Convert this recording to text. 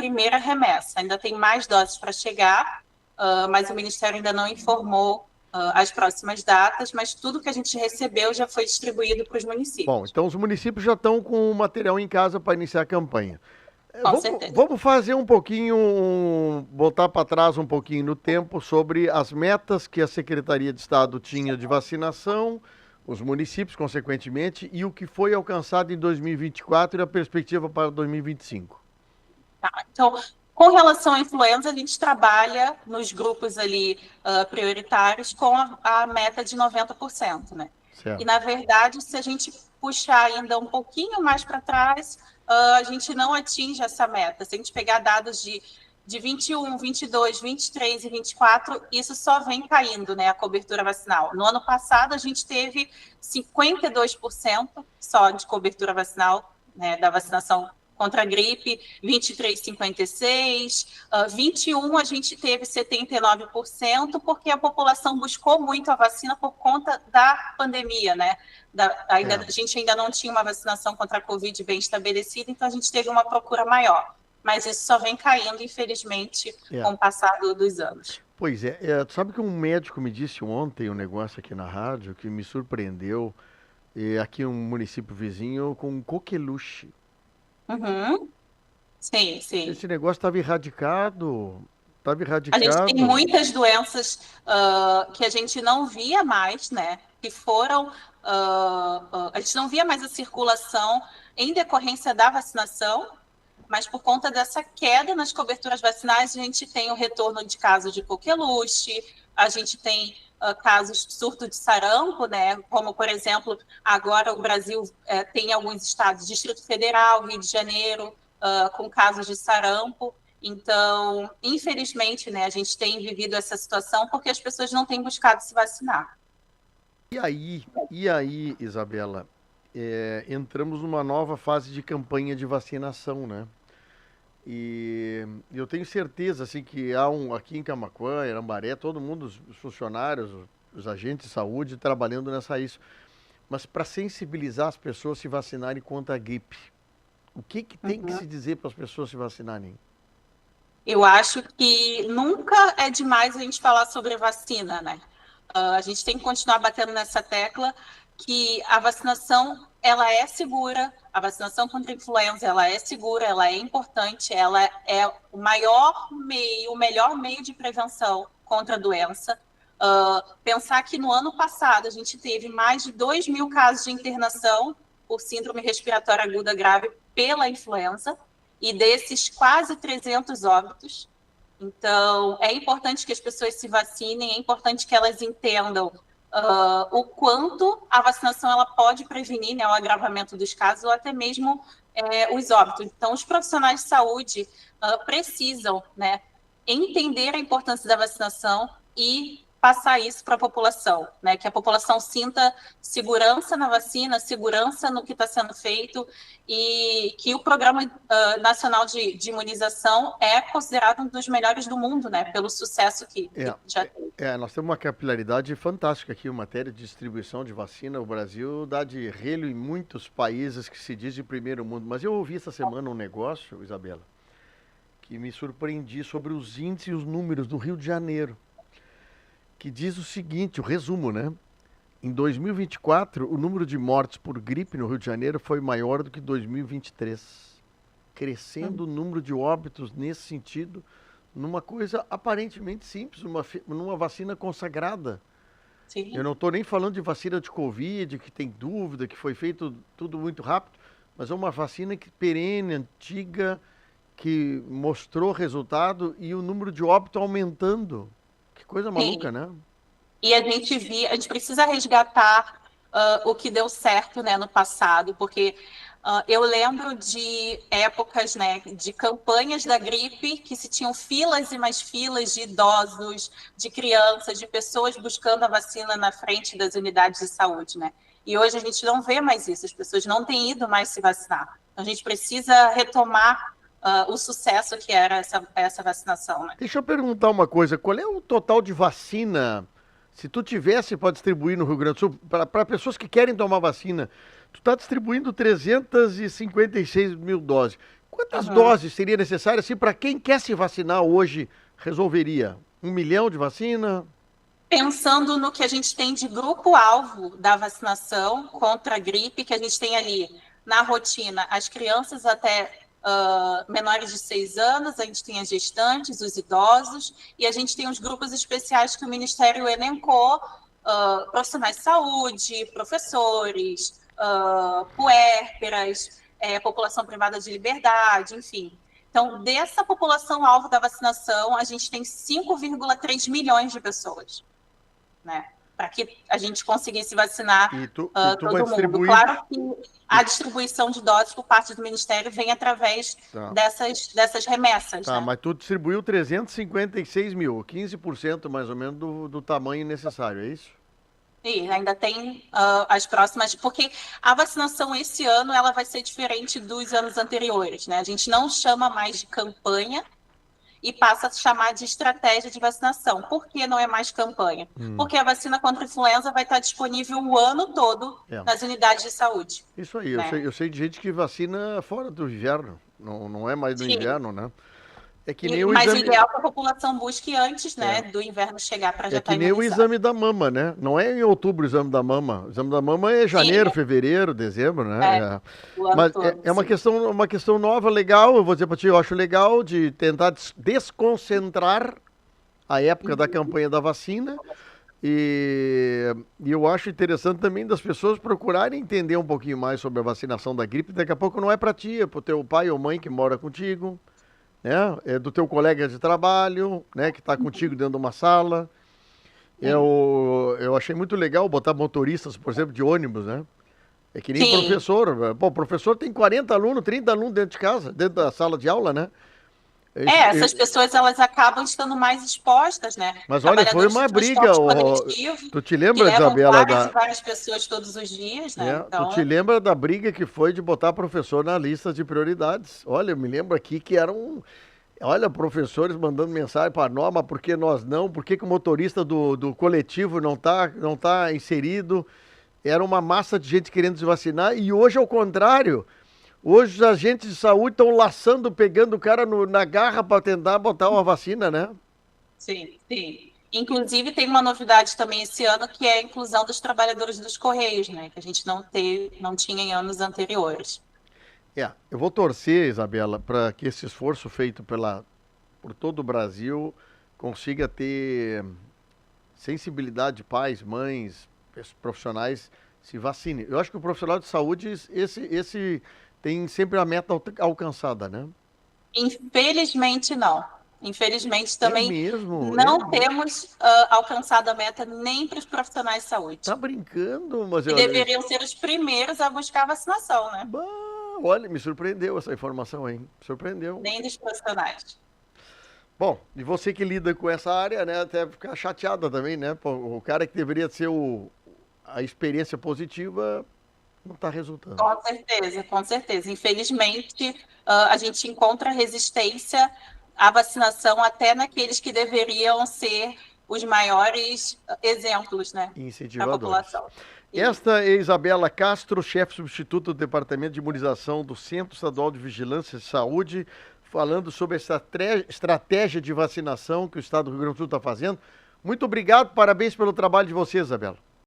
primeira remessa. Ainda tem mais doses para chegar, mas o Ministério ainda não informou as próximas datas, mas tudo que a gente recebeu já foi distribuído para os Bom, municípios. então os municípios já estão com o material em casa para iniciar a campanha. Com certeza. Vamos fazer um pouquinho, voltar para trás um pouquinho no tempo sobre as metas que a Secretaria de Estado tinha de vacinação, os municípios, consequentemente, e o que foi alcançado em 2024 e a perspectiva para 2025. Tá? Então, com relação à influenza, a gente trabalha nos grupos ali prioritários com a meta de 90%, né? E, Certo. na verdade, se a gente puxar ainda um pouquinho mais para trás, a gente não atinge essa meta. Se a gente pegar dados de 21, 22, 23 e 24, isso só vem caindo, né, a cobertura vacinal. No ano passado, a gente teve 52% só de cobertura vacinal, né, da vacinação contra a gripe, 23,56, 21 a gente teve 79%, porque a população buscou muito a vacina por conta da pandemia, né? A gente ainda não tinha uma vacinação contra a Covid bem estabelecida, então a gente teve uma procura maior. Mas isso só vem caindo, infelizmente, É. com o passar dos anos. Pois é, tu sabe que um médico me disse ontem um negócio aqui na rádio que me surpreendeu, aqui um município vizinho com coqueluche. Uhum. Sim, sim. Esse negócio estava erradicado, estava A gente tem erradicado. muitas doenças que a gente não via mais, né? Que foram. A gente não via mais a circulação em decorrência da vacinação, mas por conta dessa queda nas coberturas vacinais, a gente tem o retorno de casos de coqueluche, a gente tem casos de surto de sarampo, né? Como, por exemplo, agora o Brasil tem alguns estados, Distrito Federal, Rio de Janeiro, com casos de sarampo. Então, infelizmente, né, a gente tem vivido essa situação porque as pessoas não têm buscado se vacinar. E aí, Isabela, entramos numa nova fase de campanha de vacinação, né? E eu tenho certeza, assim, que há aqui em Camaquã, em Arambaré, todo mundo, os funcionários, os agentes de saúde trabalhando nessa isso. Mas para sensibilizar as pessoas a se vacinarem contra a gripe, o que tem que se Uhum. dizer para as pessoas se vacinarem? Eu acho que nunca é demais a gente falar sobre vacina, né? A gente tem que continuar batendo nessa tecla que a vacinação ela é segura, a vacinação contra a influenza ela é segura, ela é importante, ela é o maior meio, o melhor meio de prevenção contra a doença. Pensar que no ano passado a gente teve mais de 2.000 casos de internação por síndrome respiratória aguda grave pela influenza, e desses quase 300 óbitos. Então, é importante que as pessoas se vacinem, é importante que elas entendam o quanto a vacinação ela pode prevenir, né, o agravamento dos casos ou até mesmo os óbitos. Então, os profissionais de saúde precisam, né, entender a importância da vacinação e passar isso para a população, né, que a população sinta segurança na vacina, segurança no que está sendo feito e que o Programa Nacional de Imunização é considerado um dos melhores do mundo, né, pelo sucesso que É, já tem. nós temos uma capilaridade fantástica aqui em matéria de distribuição de vacina. O Brasil dá de relho em muitos países que se diz de primeiro mundo. Mas eu ouvi essa semana um negócio, Isabela, que me surpreendi sobre os índices e os números do Rio de Janeiro, que diz o seguinte, o resumo, né? Em 2024, o número de mortes por gripe no Rio de Janeiro foi maior do que 2023, crescendo o número de óbitos nesse sentido, numa coisa aparentemente simples, numa vacina consagrada. Eu Sim. não estou nem falando de vacina de Covid, que tem dúvida, que foi feito tudo muito rápido, mas é uma vacina que perene, antiga, que mostrou resultado e o número de óbitos aumentando. Que coisa maluca, Sim. né? E a gente precisa resgatar o que deu certo, né, no passado, porque eu lembro de épocas, né, de campanhas da gripe que se tinham filas e mais filas de idosos, de crianças, de pessoas buscando a vacina na frente das unidades de saúde, né? E hoje a gente não vê mais isso, as pessoas não têm ido mais se vacinar. Então, a gente precisa retomar o sucesso que era essa vacinação, né? Deixa eu perguntar uma coisa, qual é o total de vacina, se tu tivesse para distribuir no Rio Grande do Sul, para pessoas que querem tomar vacina, tu está distribuindo 356 mil doses. Quantas Uhum. doses seria necessário, assim, para quem quer se vacinar hoje, resolveria? 1 milhão de vacina? Pensando no que a gente tem de grupo-alvo da vacinação contra a gripe, que a gente tem ali na rotina as crianças até menores de 6 anos, a gente tem as gestantes, os idosos, e a gente tem os grupos especiais que o Ministério elencou, profissionais de saúde, professores, puérperas, população privada de liberdade, enfim. Então, dessa população-alvo da vacinação, a gente tem 5,3 milhões de pessoas, né? Para que a gente conseguisse vacinar E tu vai todo mundo. distribuir. Claro que a distribuição de doses por parte do Ministério vem através Tá. dessas remessas. Tá, né? mas tu distribuiu 356 mil, 15% mais ou menos do tamanho necessário, é isso? E ainda tem as próximas, porque a vacinação esse ano ela vai ser diferente dos anos anteriores, né? A gente não chama mais de campanha e passa a chamar de estratégia de vacinação. Por que não é mais campanha? Porque a vacina contra a influenza vai estar disponível o ano todo nas unidades de saúde. Isso aí, né? eu sei de gente que vacina fora do inverno, não é mais no Sim. inverno, né? É que nem o Mas o exame, ideal é que a população busque antes, né, do inverno chegar para já é estar que nem o imunizado. exame da mama, né? Não é em outubro o exame da mama. O exame da mama é janeiro, fevereiro, dezembro, né? O ano Mas todo, é sim. uma questão nova, legal. Eu vou dizer para ti, eu acho legal de tentar desconcentrar a época da campanha da vacina. E eu acho interessante também das pessoas procurarem entender um pouquinho mais sobre a vacinação da gripe. Daqui a pouco não é para ti, é para o teu pai ou mãe que mora contigo, né? É do teu colega de trabalho, né? Que está contigo dentro de uma sala. Eu achei muito legal botar motoristas, por exemplo, de ônibus, né? É que nem Sim. professor. Pô, o professor tem 40 alunos, 30 alunos dentro de casa, dentro da sala de aula, né? Essas pessoas elas acabam estando mais expostas, né? Mas olha, foi Trabalhadores do uma briga. transporte coletivo, Tu te que lembra, levam Isabela, várias e várias pessoas todos os dias, né? tu te Então, lembra da briga que foi de botar professor na lista de prioridades? Olha, eu me lembro aqui que era um. Olha, professores mandando mensagem para nós, mas por que nós não? Por que o motorista do coletivo não tá inserido? Era uma massa de gente querendo se vacinar e hoje é o contrário. Hoje os agentes de saúde estão laçando, pegando o cara na garra para tentar botar uma vacina, né? sim, sim. Inclusive, tem uma novidade também esse ano, que é a inclusão dos trabalhadores dos Correios, né? Que a gente não tinha em anos anteriores. Eu vou torcer, Isabela, para que esse esforço feito por todo o Brasil consiga ter sensibilidade de pais, mães, profissionais se vacinem. Eu acho que o profissional de saúde, esse tem sempre a meta alcançada, né? Infelizmente, não. Infelizmente, É também mesmo, é não mesmo. temos alcançado a meta nem para os profissionais de Tá saúde. brincando, mas E eu, deveriam ser os primeiros a buscar a vacinação, né? bah, olha, me surpreendeu essa informação aí. Surpreendeu. Nem dos profissionais. Bom, e você que lida com essa área, né, até ficar chateada também, né? Pô, o cara que deveria ser a experiência positiva não está resultando. Com certeza, com certeza. Infelizmente, a gente encontra resistência à vacinação até naqueles que deveriam ser os maiores exemplos, né, para a Incentivadores. população. Esta é Isabela Castro, chefe substituto do Departamento de Imunização do Centro Estadual de Vigilância de Saúde, falando sobre essa estratégia de vacinação que o Estado do Rio Grande do Sul está fazendo. Muito obrigado, parabéns pelo trabalho de vocês, Isabela.